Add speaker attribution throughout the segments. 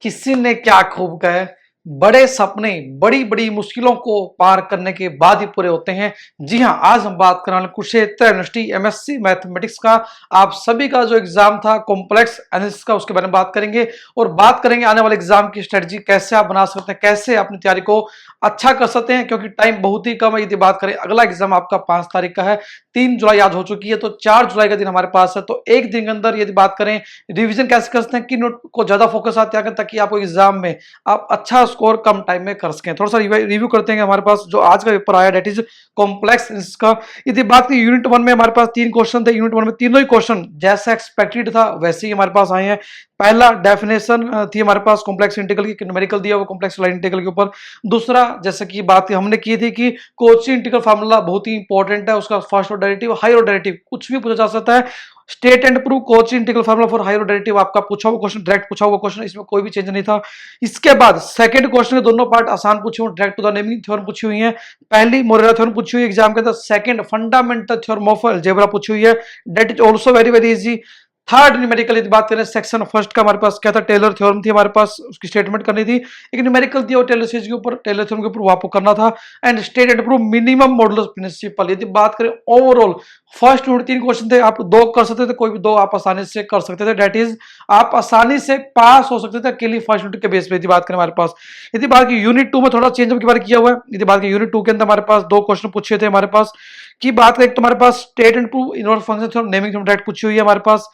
Speaker 1: किसी ने क्या खूब कहा है, बड़े सपने बड़ी बड़ी मुश्किलों को पार करने के बाद ही पूरे होते हैं। जी हां, आज हम बात करने वाले कुरुक्षेत्र यूनिवर्सिटी एमएससी मैथमेटिक्स का आप सभी का जो एग्जाम था कॉम्प्लेक्स एनालिसिस का, उसके बारे में बात करेंगे और बात करेंगे आने वाले एग्जाम की स्ट्रेटजी कैसे आप बना सकते हैं, कैसे अपनी तैयारी को अच्छा कर सकते हैं, क्योंकि टाइम बहुत ही कम है। यदि बात करें अगला एग्जाम आपका 5 तारीख का है, 3 जुलाई आज हो चुकी है, तो 4 जुलाई का दिन हमारे पास है। तो एक दिन के अंदर यदि बात करें रिविजन कैसे कर सकते हैं, कि नोट को ज्यादा फोकस आते हैं ताकि आपको एग्जाम में आप अच्छा स्कोर कम टाइम में कर सकें। थोड़ा सा रिव्यू करते हैं हमारे पास जो आज का पेपर आया, डेट इज कॉम्प्लेक्स इसका। यदि बात की यूनिट 1 में हमारे पास 3 क्वेश्चन थे। यूनिट 1 में तीनों ही क्वेश्चन जैसा एक्सपेक्टेड था वैसे ही हमारे पास आए हैं। पहला डेफिनेशन थी हमारे पास कॉम्प्लेक्स इंटीग्रल की, न्यूमेरिकल दिया वो कॉम्प्लेक्स लाइन इंटीग्रल के ऊपर। दूसरा जैसे कि बात हमने की थी कि कोची इंटीग्रल फार्मूला बहुत ही इंपॉर्टेंट है, उसका first order derivative high order derivative कुछ भी पूछा जा सकता है। State and prove Cauchy integral formula for higher derivative आपका पूछा हुआ क्वेश्चन, डायरेक्ट पूछा हुआ क्वेश्चन, इसमें कोई भी चेंज नहीं था। इसके बाद सेकंड क्वेश्चन के दोनों पार्ट आसान पूछे हुए, direct to the naming theorem पूछी हुई है। पहली मोरेरा थ्योरम पूछी हुई एग्जाम के अंदर, second fundamental theorem of algebra पूछी हुई है, that is also very very easy. Third numerical यदि बात करें सेक्शन फर्स्ट का हमारे पास क्या था, टेलर थ्योरम थी हमारे पास, उसकी स्टेटमेंट करनी थी। एक न्यूमेरिकल दिया और टेलर सीरीज के ऊपर, टेलर थ्योरम के ऊपर आपको करना था। And state and prove minimum modulus principle. यदि बात करें ओवरऑल फर्स्ट यूनिट 3 क्वेश्चन थे, आप 2 कर सकते थे, कोई भी 2 आप आसानी से कर सकते थे, दैट इज आप आसानी से पास हो सकते थे अकेले फर्स्ट यूनिट के बेस पे। यदि बात करें हमारे पास, यदि बात की यूनिट 2 में थोड़ा चेंज के बारे किया हुआ है। यदि बात की यूनिट 2 के अंदर हमारे पास 2 क्वेश्चन पूछे थे हमारे पास की बात करें, तो हमारे पास state and prove inverse function theorem naming theorem direct पूछी हुई है हमारे पास।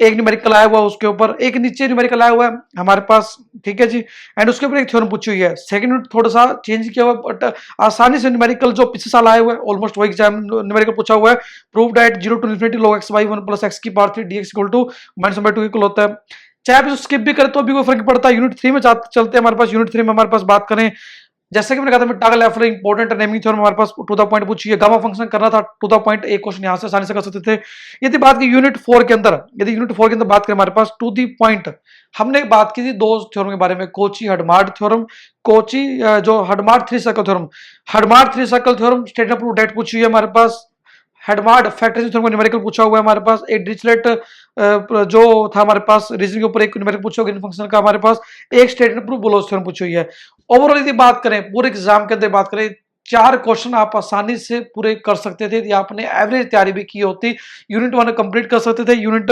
Speaker 1: एक न्यूमेरिकल आया हुआ उसके ऊपर, एक नीचे न्यूमेरिकल आया हुआ है हमारे पास, ठीक है जी। एंड उसके ऊपर एक थ्योरम पूछी हुई है। सेकंड यूनिट थोड़ा सा चेंज किया हुआ, बट आसानी से न्यूमेरिकल जो पिछले साल आए हुए हैं ऑलमोस्ट वो एग्जाम न्यूमेरिकल पूछा हुआ है। Prove that 0 to infinity log x by 1 plus x की power 3 dx equal to -1/2 equal होता है। चाहे आप स्किप भी करें तो भी कोई फर्क पड़ता है। यूनिट 3 में चलते हैं हमारे पास। यूनिट 3 में हमारे पास बात करें, जैसे कि मैंने कहा था टागल एफर इंपॉर्टेंट नेमिंग थ्योरम हमारे पास टू द पॉइंट पूछी है। गामा फंक्शन करना था टू द पॉइंट, एक क्वेश्चन यहां से आसानी से कर सकते थे। यदि बात की यूनिट 4 के अंदर, यदि यूनिट 4 के अंदर बात करें हमारे पास टू द पॉइंट, हमने बात की थी 2 थ्योरम के बारे में, कोची हडमार्ड थ्योरम, कोची जो Hadamard 3 circle theorem, Hadamard 3 circle theorem state of date पूछी हुई है हमारे पास। हेडमार्ड फैक्टराइजेशन थ्योरम का न्यूमेरिकल पूछा हुआ है हमारे पास। एक डिरिचलेट जो था हमारे पास रीजनिंग के ऊपर, एक न्यूमेरिकल पूछा हुआ फंक्शन का हमारे पास। एक स्टेट एंड प्रूफ बोलोस थ्योरम पूछी हुई है। ओवरऑल यदि बात करें पूरे एग्जाम के अंदर बात करें, 4 क्वेश्चन आप आसानी से पूरे कर सकते थे यदि आपने एवरेज तैयारी भी की होती। यूनिट 1 कंप्लीट कर सकते थे, यूनिट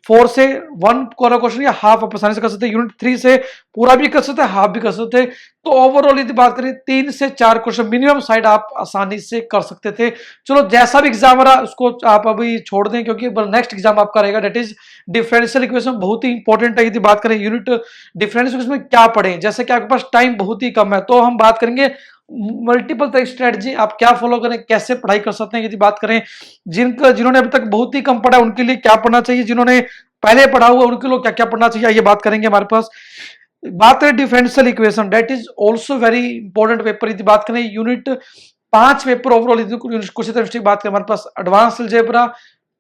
Speaker 1: 4 से 1 क्वेश्चन या हाफ आप आसानी से कर सकते थे, यूनिट 3 से पूरा भी कर सकते, हाफ भी कर सकते। तो ओवरऑल यदि बात करें 3 से 4 क्वेश्चन मिनिमम साइड आप आसानी से कर सकते थे। चलो जैसा भी एग्जाम रहा उसको आप अभी छोड़ दें, क्योंकि नेक्स्ट एग्जाम आपका रहेगा, दैट इज डिफरेंशियल इक्वेशन। बहुत ही इंपॉर्टेंट है। यदि बात करें यूनिट डिफरेंशियल इक्वेशन में क्या पढ़ें, जैसे कि आपके पास टाइम बहुत ही कम है, तो हम बात करेंगे मल्टीपल तरह की स्ट्रेटजी आप क्या फॉलो करें, कैसे पढ़ाई कर सकते हैं। यदि बात करें जिन्होंने अभी तक बहुत ही कम पढ़ा उनके लिए क्या पढ़ना चाहिए, जिन्होंने पहले पढ़ा हुआ उनके लिए क्या क्या पढ़ना चाहिए, ये बात करेंगे हमारे पास। बात करें differential equation, that is also very important paper. यदि बात करें यूनिट 5 पेपर ओवरऑल कुछ बात करें हमारे पास advance algebra,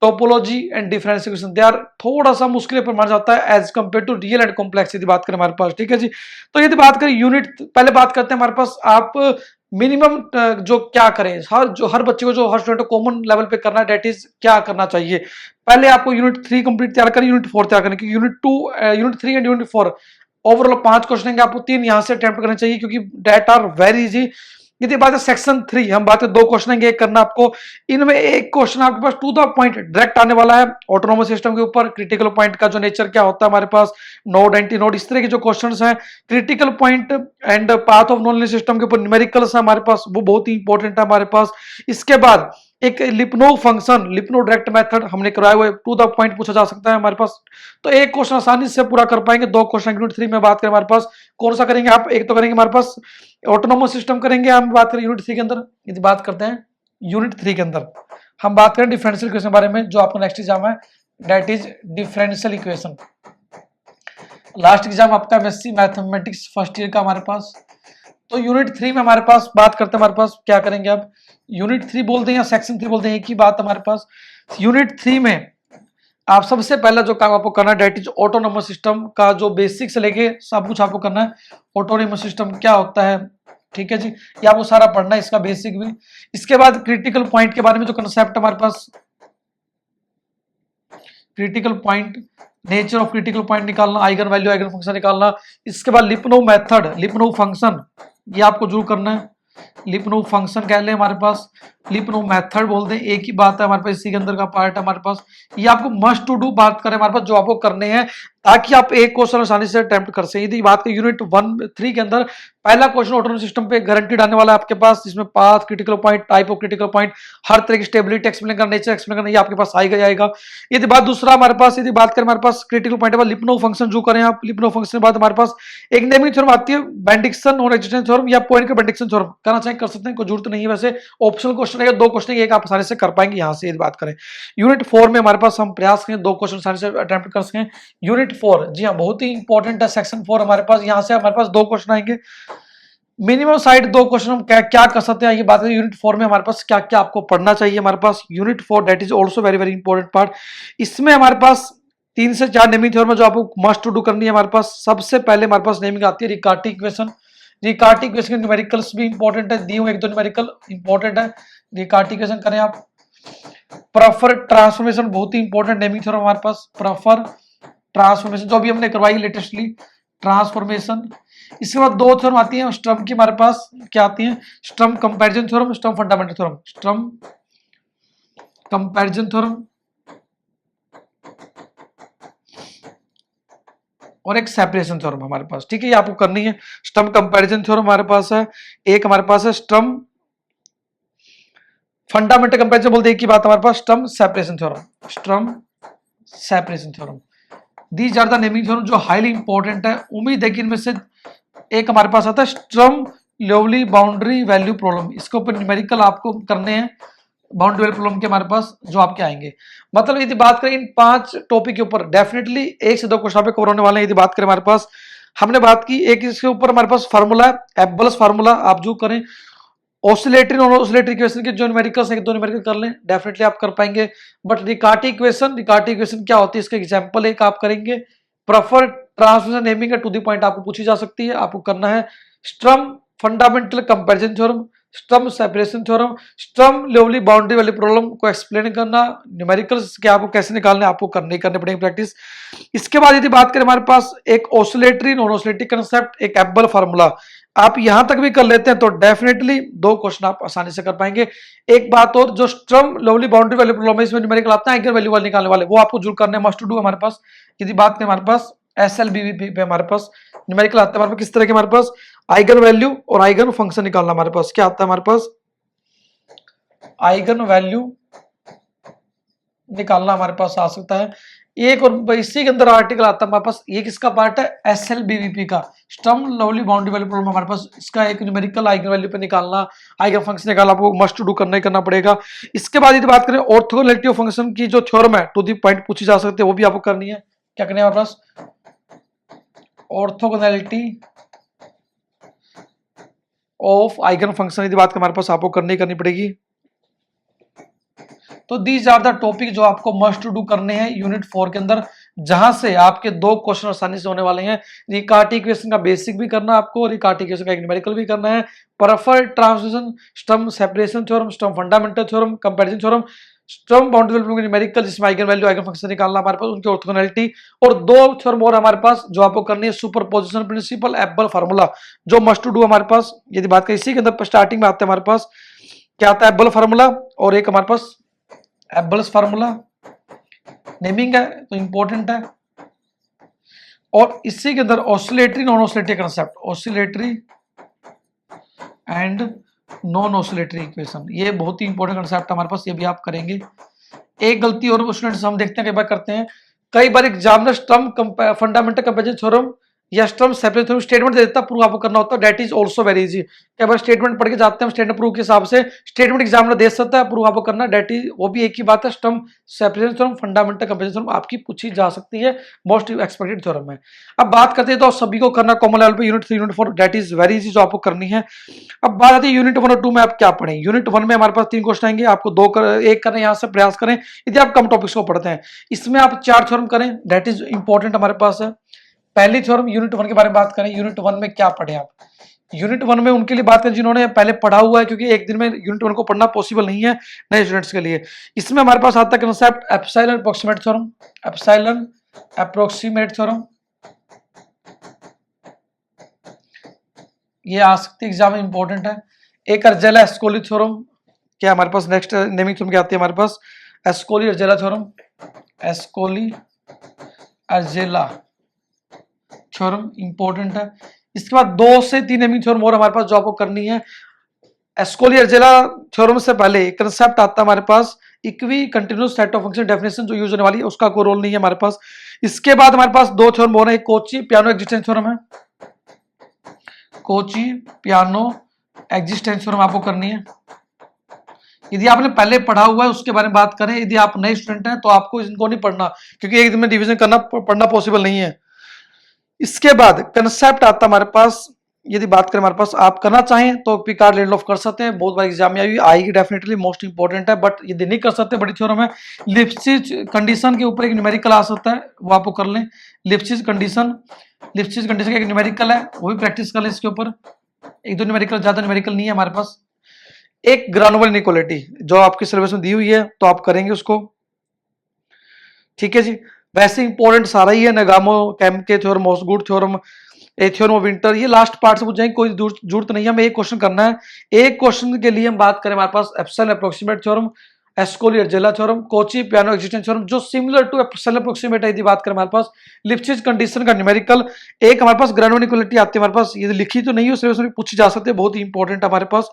Speaker 1: topology and differential equation, they are थोड़ा सा मुश्किल पेपर माना जाता है as compare to real and complex. यदि बात करें हमारे पास, ठीक है जी। तो यदि बात करें यूनिट, पहले बात करते हैं हमारे पास आप मिनिमम जो क्या करें, हर बच्चे को, जो हर स्टूडेंट को कॉमन लेवल पे करना है, दैट इज क्या करना चाहिए। पहले आपको यूनिट 3 कंप्लीट तैयार करें, यूनिट 4 तैयार करें, क्योंकि unit 3 and unit 4 overall 5 question आपको 3 यहां से अटेम्प्ट करने चाहिए, क्योंकि डेट आर वेरी इजी। यदि बात है सेक्शन 3, हम बात है 2 क्वेश्चन एक करना आपको, इनमें एक क्वेश्चन आपके पास टू द पॉइंट डायरेक्ट आने वाला है ऑटोनोमस सिस्टम के ऊपर। क्रिटिकल पॉइंट का जो नेचर क्या होता है हमारे पास, नोड एंटी नोड, इस तरह के जो क्वेश्चंस हैं, critical point and path of non linear system के ऊपर न्यूमेरिकल्स है हमारे पास, वो बहुत ही इंपॉर्टेंट है हमारे पास। इसके बाद एक लिपनो फंक्शन, लिपनो डायरेक्ट मेथड हमने कराया हुआ है, टू द पॉइंट पूछा जा सकता है हमारे पास। तो एक क्वेश्चन आसानी से पूरा कर पाएंगे। 2 क्वेश्चन यूनिट 3 में बात करें हमारे पास, कौन सा करेंगे आप, एक तो करेंगे हमारे पास ऑटोनोमस सिस्टम करेंगे, हम बात करें यूनिट 3 के अंदर। यदि बात करते हैं यूनिट 3 के अंदर, हम बात करें डिफरेंशियल इक्वेशन बारे में, जो आपका नेक्स्ट एग्जाम है, that is differential equation. Last exam आपका एमएससी मैथमेटिक्स फर्स्ट ईयर का हमारे पास। तो यूनिट 3 में हमारे पास बात करते हैं, हमारे पास क्या करेंगे अब, यूनिट 3 बोलते हैं या सेक्शन 3 बोलते हैं, एक ही बात हमारे पास। यूनिट 3 में आप सबसे पहला जो काम आपको करना है, डेट इज ऑटोनोमस सिस्टम का जो बेसिक से लेके सब कुछ आपको करना है। ऑटोनोमस सिस्टम क्या होता है, ठीक है जी, ये आपको सारा पढ़ना है, इसका बेसिक भी। इसके बाद क्रिटिकल पॉइंट के बारे में जो कंसेप्ट हमारे पास, critical point, nature of critical point निकालना, आइगन वैल्यू आइगन फंक्शन निकालना। इसके बाद लिपनोव मेथड, लिपनोव फंक्शन, ये आपको जरूर करना है। लिपनोव फंक्शन कह लें हमारे पास, लिपनोव मेथड बोलते हैं, एक ही बात है हमारे पास, इसी के अंदर का पार्ट है हमारे पास। ये आपको मस्ट टू डू बात करें हमारे पास, जो आपको करने हैं ताकि आप एक क्वेश्चन आसानी से अटेम्प्ट कर सकें। यदि बात करें यूनिट 1-3 के अंदर, पहला क्वेश्चन ऑटोनॉमस सिस्टम पे गारंटीड आने वाला है आपके पास, जिसमें path, critical point, type of critical point, हर तरह की स्टेबिलिटी एक्सप्लेन करना, नेचर एक्सप्लेन करना, ये आपके पास आएगा जाएगा। यदि बात दूसरा हमारे पास, यदि बात करें हमारे पास क्रिटिकल पॉइंट के बाद लिपनोव फंक्शन जो करें आप, लिपनोव फंक्शन के बाद हमारे पास एक नेमिंग थ्योरम आती है, बेंडिक्सन और एग्जिस्टेंस थ्योरम, या पॉइंट का बेंडिक्सन थ्योरम करना चाहे कर सकते हैं, कोई जरूरत नहीं है। वैसे ऑप्शनल क्वेश्चन है, 2 क्वेश्चन एक आप आसानी से कर पाएंगे यहाँ से। यदि बात करें यूनिट 4 में हमारे पास हम प्रयास करें 2 क्वेश्चन आसानी से अटेम्प्ट कर सकें। यूनिट 4 जी हाँ बहुत ही इंपॉर्टेंट है, सेक्शन 4 हमारे पास, यहाँ से हमारे पास 2 क्वेश्चन आएंगे मिनिमम साइड। 2 क्वेश्चन हम क्या कर सकते हैं, ये बात है। यूनिट 4 में हमारे पास क्या क्या आपको पढ़ना चाहिए हमारे पास, unit 4 that is also very very important part. इसमें हमारे पास 3 से 4 नेमिंग थ्योरम जो आपको मस्ट टू डू करनी है हमारे पास। सबसे पहले हमारे पास नेमिंग आती है रिकार्टी इक्वेशन। रिकार्टी इक्वेशन के न्यूमेरिकल्स भी इंपॉर्टेंट है, दिए हुए 1-2 न्यूमेरिकल इंपॉर्टेंट है, रिकार्टी इक्वेशन करें आप। प्रॉपर ट्रांसफॉर्मेशन बहुत ही इंपॉर्टेंट नेमिंग थ्योरम हमारे पास, प्रॉपर ट्रांसफॉर्मेशन जो अभी हमने करवाई लेटेस्टली, ट्रांसफॉर्मेशन। इसके बाद 2 थ्योरम आती हैं स्टर्म की हमारे पास, क्या आती हैं, Sturm comparison theorem, Sturm fundamental theorem, Sturm comparison theorem और एक सेपरेशन थ्योरम हमारे पास। ठीक है, ये आपको करनी है। स्टर्म कंपैरिजन थ्योरम हमारे पास है, एक हमारे पास है स्टर्म फंडामेंटल कंपैरिजन बोलते हैं, एक ही बात हमारे पास Sturm separation theorem, Sturm separation theorem. These are the naming theorem जो हाईली इंपॉर्टेंट है। उम्मीद है कि इनमें से एक हमारे पास आता है Sturm Liouville boundary value problem, इसके ऊपर न्यूमेरिकल आपको करने हैं बाउंड्री वैल्यू प्रॉब्लम के हमारे पास जो आपके आएंगे। मतलब यदि बात करें इन 5 टॉपिक के ऊपर डेफिनेटली 1 से 2 क्वेश्चन पे कवर होने वाले हैं। यदि बात करें हमारे पास, हमने बात की एक इसके ऊपर हमारे पास फार्मूला है, एब्बल्स फार्मूला, आप जो करें ऑसिलेटरी नॉन ऑसिलेटरी इक्वेशन के जो न्यूमेरिकल्स हैं 1-2 न्यूमेरिकल कर लें, डेफिनेटली आप कर पाएंगे। बट रिकार्टी इक्वेशन क्या होती है, इसका एग्जांपल एक आप करेंगे। Proper transformation naming to the point आपको पूछी जा सकती है, आपको करना है Sturm fundamental comparison theorem, Sturm separation theorem, Sturm Liouville boundary वाली प्रॉब्लम को एक्सप्लेन करना, न्यूमेरिकल्स के आपको कैसे निकालने आपको करने पड़ेंगे प्रैक्टिस। इसके बाद यदि बात करें हमारे पास एक ऑसिलेटरी नॉन ऑसिलेटरी कंसेप्ट, एक एब्बल फार्मूला, आप यहां तक भी कर लेते हैं तो डेफिनेटली 2 क्वेश्चन आप आसानी से कर पाएंगे। एक बात और, जो स्टर्म लियोवली बाउंड्री वाली प्रॉब्लम है इसमें न्यूमेरिकल आता है आइगन वैल्यू वाले निकालने वाले, वो आपको जरूर करना है, मस्ट टू डू हमारे पास। यदि बात करें हमारे पास SLBV पे हमारे पास न्यूमेरिकल आता है हमारे पास किस तरह के, हमारे पास आइगन वैल्यू और आइगन फंक्शन निकालना, हमारे पास क्या आता है, हमारे पास आइगन वैल्यू निकालना हमारे पास आ सकता है। एक और इसी के अंदर आर्टिकल आता है हमारे पास, ये किसका पार्ट है, SLBVP का, Sturm Liouville boundary value problem हमारे पास, इसका एक न्यूमेरिकल आइगन वैल्यू पे निकालना, आइगन फंक्शन निकालना आपको मस्ट टू डू करना पड़ेगा। इसके बाद यदि बात करें ऑर्थोगोनैलिटी ऑफ फंक्शन की जो थ्योरम है टू द पॉइंट पूछी जा सकती है, वो भी आपको करनी है। क्या करनी है हमारे पास, ऑर्थोगोनैलिटी ऑफ आइगन फंक्शन यदि बात हमारे पास आपको करनी पड़ेगी। तो दीज आर द टॉपिक जो आपको मस्ट टू डू करने हैं यूनिट 4 के अंदर, जहां से आपके 2 क्वेश्चन आसानी से होने वाले हैं। रिकार्टी इक्वेशन का बेसिक भी करना है आपको, रिकार्टी इक्वेशन का एक न्यूमेरिकल भी करना है, proper transformation, Sturm separation theorem, Sturm fundamental theorem, comparison theorem, Sturm boundary value numerical जिसमें आइगन वैल्यू आइगन फंक्शन निकालना हमारे पास, उनकी ऑर्थोगोनैलिटी, और 2 थ्योरम और हमारे पास जो आपको करनी है, सुपरपोजिशन प्रिंसिपल, एब्बल फार्मूला जो मस्ट टू डू हमारे पास। यदि बात करें इसी के अंदर स्टार्टिंग में आते हैं हमारे पास क्या आता है, एब्बल फार्मूला, और एक हमारे पास एब्बल्स फार्मूला नेमिंग है तो इंपॉर्टेंट है, और इसी के अंदर oscillatory non oscillatory concept, oscillatory and non oscillatory equation, ये बहुत ही इंपॉर्टेंट कंसेप्ट हमारे पास, ये भी आप करेंगे। एक गलती और स्टूडेंट्स हम देखते हैं कई बार करते हैं, कई बार examiner Sturm fundamental comparison theorem या स्टर्म सेपरेशन थ्योरम स्टेटमेंट दे देता है, प्रूव आपको करना होता है, that is also very easy. कई बार स्टेटमेंट पढ़ के जाते हैं, स्टेटमेंट प्रूव के हिसाब से स्टेटमेंट एग्जामिनर दे सकता है, प्रूव आपको करना, दैट इज वो भी एक ही बात है, Sturm separation theorem fundamental comparison theorem आपकी पूछी जा सकती है, मोस्ट एक्सपेक्टेड थ्योरम है। अब बात करते हैं तो सभी को करना कॉमन लेवल पे unit 3 unit 4 that is very easy जो आपको करनी है। अब बात आती है यूनिट 1 और 2 में आप क्या पढ़ें। यूनिट 1 में हमारे पास 3 क्वेश्चन आएंगे, आपको 1 करने यहाँ से प्रयास करें यदि आप कम टॉपिक्स को पढ़ते हैं। इसमें आप 4 थ्योरम करें, दैट इज इंपॉर्टेंट हमारे पास है। पहली थ्योरम यूनिट 1 के बारे में बात करें, यूनिट 1 में क्या पढ़े आप, यूनिट 1 में उनके लिए बात करें जिन्होंने पहले पढ़ा हुआ है, क्योंकि एक दिन में यूनिट 1 को पढ़ना पॉसिबल नहीं है नए स्टूडेंट्स के लिए। इसमें हमारे पास आता है concept epsilon approximate theorem, epsilon approximate theorem, ये आ सकती है एग्जाम में, इंपॉर्टेंट है। एक अर्जेला एस्कोली थ्योरम, क्या हमारे पास नेक्स्ट नेमिंग थ्योरम क्या आती है हमारे पास, Ascoli Arzela theorem, Ascoli Arzela theorem important है। इसके बाद 2 से 3 नेमिंग थ्योरम और हमारे पास जो आपको करनी है। एस्कोली अर्जेला थ्योरम से पहले एक कंसेप्ट आता है हमारे पास equi continuous set of function, definition जो यूज होने वाली है उसका कोई रोल नहीं है हमारे पास। इसके बाद हमारे पास 2 थ्योरम और है, एक कोची पियानो एक्जिस्टेंस थ्योरम है, कोची पियानो एक्जिस्टेंस थ्योरम आपको करनी है। यदि आपने पहले पढ़ा हुआ है उसके बारे में बात करें, यदि आप नए स्टूडेंट हैं तो आपको इनको नहीं पढ़ना, क्योंकि एक दिन में डिवीजन करना पढ़ना पॉसिबल नहीं है। इसके बाद कंसेप्ट आता हमारे पास, यदि बात करें हमारे पास, आप करना चाहें तो पिकार्ड लेडलॉफ कर सकते हैं, बहुत बार एग्जाम में आएगी डेफिनेटली, मोस्ट इंपॉर्टेंट है। बट यदि नहीं कर सकते, बड़ी थ्योरम है। लिप्सिज कंडीशन के ऊपर एक न्यूमेरिकल आ सकता है, वो आपको कर लें। लिप्सिज कंडीशन का एक न्यूमेरिकल है, वो भी प्रैक्टिस कर लें इसके ऊपर। एक दो न्यूमेरिकल, ज्यादा न्यूमेरिकल नहीं है हमारे पास। एक ग्रानुवल इनइक्वालिटी जो आपके सिलेबस में दी हुई है, तो आप करेंगे उसको, ठीक है जी। वैसे इंपॉर्टेंट सारा ही है, Nagumo Kamke theorem, Osgood theorem, a theorem of Wintner, ये लास्ट पार्ट से पूछ जाएंगे, कोई जरूरत नहीं है, हमें एक क्वेश्चन करना है। एक क्वेश्चन के लिए हम बात करें हमारे पास epsilon approximate theorem, Ascoli Arzela theorem, Cauchy Peano existence theorem, जो सिमिलर टू एप्सिलॉन अप्रोक्सीमेट है। यदि बात करें हमारे पास लिप्सिज कंडीशन का न्यूमेरिकल, एक हमारे पास ग्रानुवल इनइक्वालिटी आती है हमारे पास, ये लिखी तो नहीं है, सिलेबस में पूछी जा सकती है, बहुत ही इंपॉर्टेंट है हमारे पास,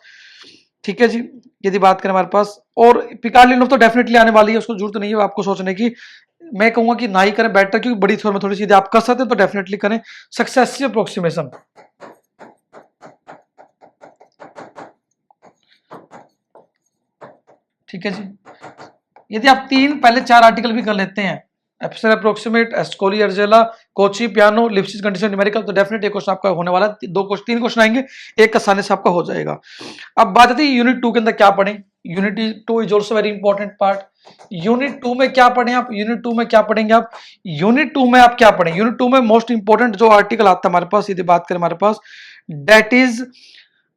Speaker 1: ठीक है जी। यदि बात करें हमारे पास, और पिकार्ड लेडलॉफ तो डेफिनेटली आने वाली है, उसको जरूरत नहीं है आपको सोचने की। मैं कहूंगा कि ना ही करें बेटर, क्योंकि बड़ी थ्योरम में थोड़ी सी यदि आप कर सकते हैं तो डेफिनेटली करें। सक्सेसिव अप्रोक्सीमेशन, ठीक है जी। यदि आप 3 पहले 4 आर्टिकल भी कर लेते हैं, epsilon approximate, Ascoli Arzela, Cauchy Peano, Lipschitz condition numerical, तो डेफिनेटली क्वेश्चन आपका होने वाला है। 3 क्वेश्चन आएंगे, एक आसानी से आपका हो जाएगा। अब बात आती है यूनिट 2 के अंदर क्या पढ़ें। Unit 2 is also very important part. Unit 2 में क्या पढ़ें आप, यूनिट 2 में क्या पढ़ेंगे आप, यूनिट 2 में आप क्या पढ़ें। यूनिट 2 में मोस्ट इंपॉर्टेंट जो आर्टिकल आता है हमारे पास, यदि बात करें हमारे पास, डेट इज,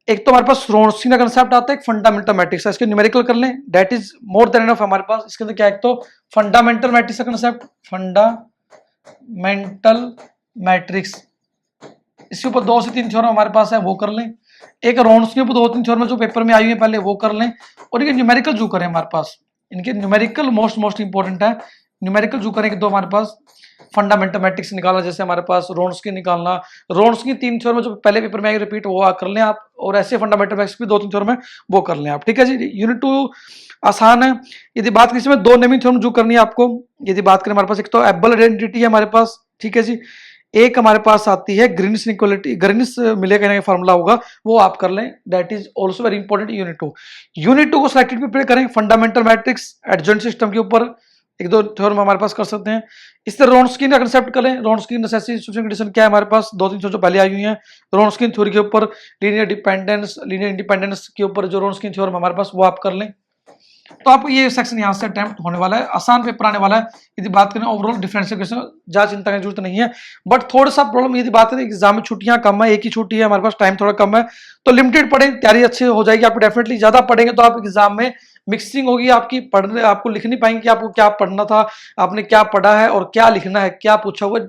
Speaker 1: एक तो हमारे पास रोन्स्की का कंसेप्ट आता है, एक फंडामेंटल मैट्रिक्स है, इसके न्यूमेरिकल कर लें, that is more than enough हमारे पास। इसके अंदर क्या है, एक तो फंडामेंटल मैट्रिक्स का कंसेप्ट, फंडामेंटल मैट्रिक्स, इसके ऊपर 2 से 3 थ्योरम हमारे पास है, वो कर लें। एक रोन्स्की के ऊपर 2-3 थ्योरम जो पेपर में आई हुई है पहले, वो कर लें। और ये न्यूमेरिकल जो करें हमारे पास, इनके न्यूमेरिकल मोस्ट इंपॉर्टेंट है। न्यूमेरिकल जो करें, 2 हमारे पास फंडामेंटल मैट्रिक्स निकालना, जैसे हमारे पास रोन्स्की निकालना, रोन्स्की 3 थ्योरम जो पहले पेपर में आई रिपीट, वो कर लें आप। और ऐसे फंडामेंटल मैट्रिक्स भी 2-3 थ्योरम है, वो कर लें आप, ठीक है जी। यूनिट 2 आसान है। यदि बात करें इसमें 2 नेमिंग थ्योरम जो करनी है आपको, यदि बात करें हमारे पास, एक तो एबल आइडेंटिटी है हमारे पास, ठीक है जी। एक हमारे पास आती है ग्रीनिस इनइक्वालिटी, ग्रीनिस मिलेगा ना फार्मूला होगा, वो आप कर लें, that is also very important. Unit 2, unit 2 को सिलेक्टेड प्रिपेयर करें, फंडामेंटल मैट्रिक्स एडजॉइंट सिस्टम के ऊपर 1-2 थ्योरम हमारे पास कर सकते हैं। इस तरह रोन्स्की का कंसेप्ट करें, रोन्स्की नेसेसिटी सफिशिएंट कंडीशन क्या है हमारे पास, 2-3 थ्योरम जो पहले आई हुई हैं। रोन्स्की थ्योरी के ऊपर लीनियर डिपेंडेंस, लीनियर इंडिपेंडेंस के ऊपर जो रोन्स्की थ्योरम हमारे पास, वो आप कर लें। तो आपको ये सेक्शन यहाँ से अटेम्प्ट होने वाला है, आसान पेपर आने वाला है। यदि बात करें ओवरऑल डिफरेंशिएशन, ज्यादा चिंता की जरूरत नहीं है। बट थोड़ा सा प्रॉब्लम, यदि बात करें एग्जाम में छुट्टियां कम है, एक ही छुट्टी है हमारे पास, टाइम थोड़ा कम है, तो लिमिटेड पढ़ें, तैयारी अच्छी हो जाएगी आपको डेफिनेटली। ज्यादा पढ़ेंगे तो आप एग्जाम में मिक्सिंग होगी आपकी, पढ़ने आपको लिख नहीं पाएंगे कि आपको क्या पढ़ना था, आपने क्या पढ़ा है और क्या लिखना है, क्या पूछा हुआ।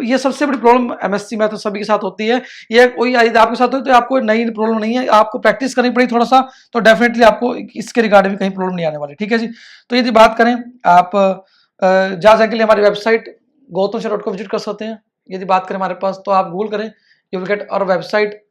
Speaker 1: ये सबसे बड़ी प्रॉब्लम एमएससी मैथ सभी के साथ होती है। ये कोई आपके साथ हो तो आपको नई प्रॉब्लम नहीं है, आपको प्रैक्टिस करनी पड़ेगी थोड़ा सा, तो डेफिनेटली आपको इसके रिगार्डिंग कहीं प्रॉब्लम नहीं आने वाली, ठीक है जी। तो यदि बात करें, आप जा जाने के लिए हमारी वेबसाइट gautamsir.com विजिट कर सकते हैं। यदि बात करें हमारे पास, तो आप गूगल करें, you will get our website,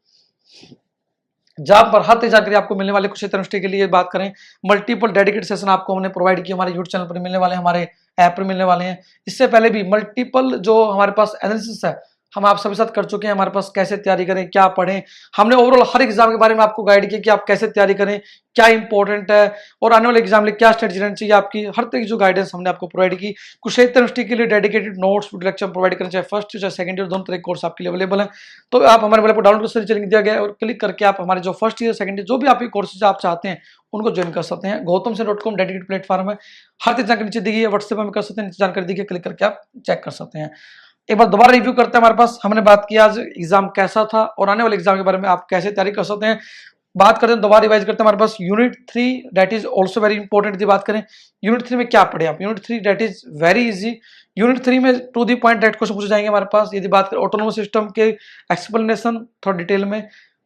Speaker 1: जहां पर हर तरह जानकारी आपको मिलने वाले। कुरुक्षेत्र यूनिवर्सिटी के लिए बात करें, मल्टीपल डेडिकेटेड सेशन आपको हमने प्रोवाइड किया, हमारे यूट्यूब चैनल पर मिलने वाले हैं, हमारे ऐप पर मिलने वाले हैं। इससे पहले भी मल्टीपल जो हमारे पास एनालिसिस है, हम आप सभी साथ कर चुके हैं। हमारे पास कैसे तैयारी करें, क्या पढ़ें, हमने ओवरऑल हर एग्जाम के बारे में आपको गाइड किया कि आप कैसे तैयारी करें, क्या इंपॉर्टेंट है, और आने वाले एग्जाम में क्या स्ट्रेटजी रहनी चाहिए आपकी, हर तरह की जो गाइडेंस हमने आपको प्रोवाइड की। कुरुक्षेत्र यूनिवर्सिटी के लिए डेडिकेटेड नोट्स, लेक्चर प्रोवाइड करें, चाहे फर्स्ट चाहे सेकंड ईयर, दोनों तरह के कोर्स आपके लिए अवेलेबल है। तो आप हमारे वेब पर डाउनलोड कर सकते, लिंक दिया गया है, और क्लिक करके आप हमारे जो फर्स्ट ईयर सेकंड ईयर जो भी आपके कोर्सेज आप चाहते हैं उनको ज्वाइन कर सकते हैं। gautamsir.com डेडिकेटेड प्लेटफॉर्म है, हर तरह जानकारी नीचे दी गई है, व्हाट्सएप में कर सकते हैं, नीचे जानकारी दी गई, क्लिक करके आप चेक कर सकते हैं। एक बार दोबारा रिव्यू करते हैं। हमारे पास हमने बात किया आज एग्जाम कैसा था और आने वाले एग्जाम के बारे में आप कैसे तैयारी कर सकते हैं। बात करते हैं, दोबारा रिवाइज करते हैं। हमारे पास unit 3 that is also very important की बात करें। यूनिट 3 में क्या पढ़े आप? Unit 3 that is very easy. Unit 3 में to the point direct question पूछे जाएंगे हमारे पास। यदि बात करें ऑटोनोमस सिस्टम के एक्सप्लेनेशन थोड़ा डिटेल में,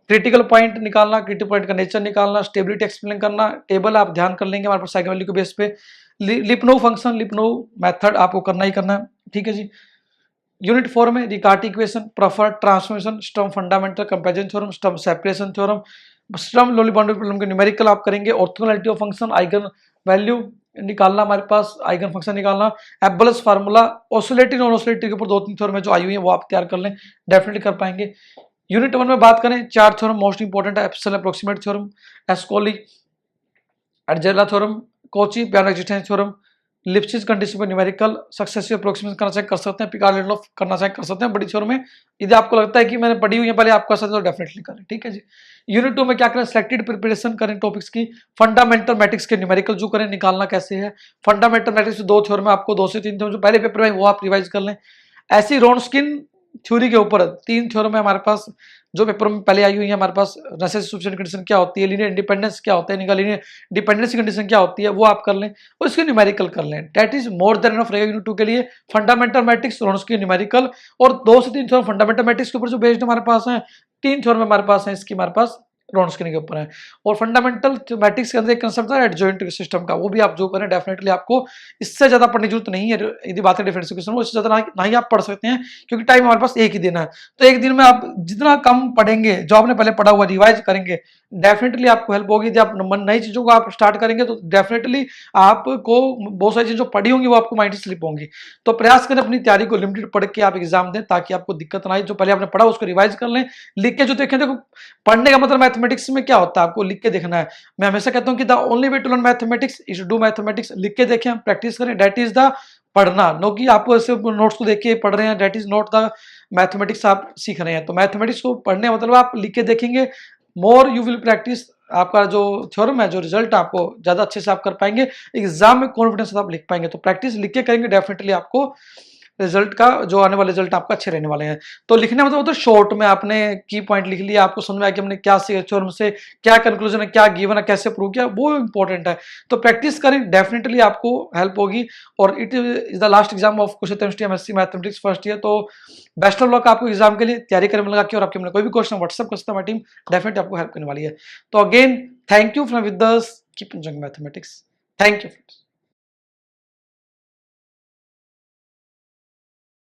Speaker 1: क्रिटिकल पॉइंट निकालना, क्रिटिकल पॉइंट का नेचर निकालना, स्टेबिलिटी एक्सप्लेन करना, टेबल आप ध्यान कर लेंगे हमारे पास साइकिल वैल्यू के बेस पे, लिपनो फंक्शन, लिपनो मेथड आपको करना ही करना है, ठीक है जी। यूनिट 4 में Riccati equation, Prufer transformation, Sturm fundamental comparison theorem, Sturm separation theorem, Sturm Liouville boundary problem के न्यूमेरिकल आप करेंगे, orthogonality of function, eigen value निकालना, हमारे पास आइगन फंक्शन निकालना, Abel's formula, oscillatory non oscillatory के ऊपर 2-3 थ्योरम जो आई हुई है वो आप तैयार कर लें, डेफिनेटली कर पाएंगे। यूनिट 1 में बात करें, 4 थ्योरम मोस्ट इंपॉर्टेंट है। Epsilon approximate theorem, Ascoli Arzela theorem, Cauchy Peano existence theorem, Lipschitz condition पर न्यूमेरिकल, सक्सेसिव अप्रोक्सीमेशन करना चाहिए कर सकते हैं, पिकार्ड करना चाहिए कर सकते हैं बड़ी थ्योरम में। यदि आपको लगता है कि मैंने पढ़ी हुई है पहले आप कर सकते हो तो डेफिनेटली करें, ठीक है जी। यूनिट 2 में क्या करें, सिलेक्टेड प्रिपरेशन करें टॉपिक्स की, फंडामेंटल मैट्रिक्स के न्यूमेरिकल जो करें, निकालना कैसे है। फंडामेंटल मैट्रिक्स 2 थ्योरम है, आपको 2 से 3 थ्योरम जो पहले पेपर में वो आप रिवाइज कर लें। ऐसी रोन्स्किन थ्योरी के ऊपर 3 थ्योरम है हमारे पास जो पेपर में पहले आई हुई है हमारे पास। नेसेसरी सफिशिएंट कंडीशन क्या होती है, लीनियर इंडिपेंडेंस क्या होता है, इनका लीनियर डिपेंडेंसी कंडीशन क्या होती है वो आप कर लें और इसके न्यूमेरिकल कर लें। That is more than enough रहेगा यूनिट 2 के लिए। फंडामेंटल मैट्रिक्स रोन्स्की न्यूमेरिकल और 2 से 3 थ्योरम फंडामेंटल मैट्रिक्स के ऊपर जो बेस्ड हमारे पास है, 3 थ्योरम हमारे पास है इसकी हमारे पास रोन्स्की के ऊपर है। और फंडामेंटल मैट्रिक्स के अंदर एक कंसेप्ट था एडजॉइंट सिस्टम का, वो भी आप जो करें डेफिनेटली आपको इससे ज्यादा पढ़ने की जरूरत नहीं है। यदि बात है डिफरेंशिएशन इससे ज्यादा ना ही आप पढ़ सकते हैं क्योंकि टाइम हमारे पास एक ही दिन है। तो एक दिन में आप जितना कम पढ़ेंगे, जो आपने पहले पढ़ा हुआ रिवाइज करेंगे, डेफिनेटली आपको हेल्प होगी। यदि आप नई चीजों को आप स्टार्ट करेंगे तो डेफिनेटली आपको बहुत सारी चीजें जो पढ़ी होंगी वो आपको माइंड से स्लिप होंगी। तो प्रयास करें अपनी तैयारी को लिमिटेड पढ़ के आप एग्जाम दें ताकि आपको दिक्कत ना आए। जो पहले आपने पढ़ा उसको रिवाइज कर लें, लिख के जो देखें। देखो पढ़ने का मतलब मैथमेटिक्स में क्या होता है, आपको लिख के देखना है। मैं हमेशा कहता हूं कि the only way to learn mathematics is to do mathematics. लिख के देखें, प्रैक्टिस करें, दैट इज द पढ़ना। नो कि आपको ऐसे नोट्स को देख के पढ़ रहे हैं, that is not the mathematics आप सीख रहे हैं। तो मैथमेटिक्स को पढ़ने का मतलब आप लिख के देखेंगे, मोर यू विल प्रैक्टिस, आपका जो थ्योरम है, जो रिजल्ट आपको ज्यादा अच्छे से आप कर पाएंगे, एग्जाम में कॉन्फिडेंस आप लिख पाएंगे। तो प्रैक्टिस लिख के करेंगे डेफिनेटली आपको रिजल्ट का जो आने वाले रिजल्ट आपका अच्छे रहने वाले हैं। तो लिखने मतलब तो शॉर्ट में आपने की पॉइंट लिख लिया, आपको समझ में आया कि हमने क्या थ्योरम से क्या कंक्लूजन है, क्या गिवन है, कैसे प्रूव किया, वो इंपॉर्टेंट है। तो प्रैक्टिस करें, डेफिनेटली आपको हेल्प होगी। और it is the last exam of कुशेतर university MSc mathematics first year. तो बेस्ट ऑफ लक आपको एग्जाम के लिए, तैयारी करने में लगा के। और आपके कोई भी क्वेश्चन व्हाट्सएप कर सकता है, हमारी टीम डेफिनेटली आपको हेल्प करने वाली है। तो again thank you from with us, keep enjoying mathematics. Thank you friends.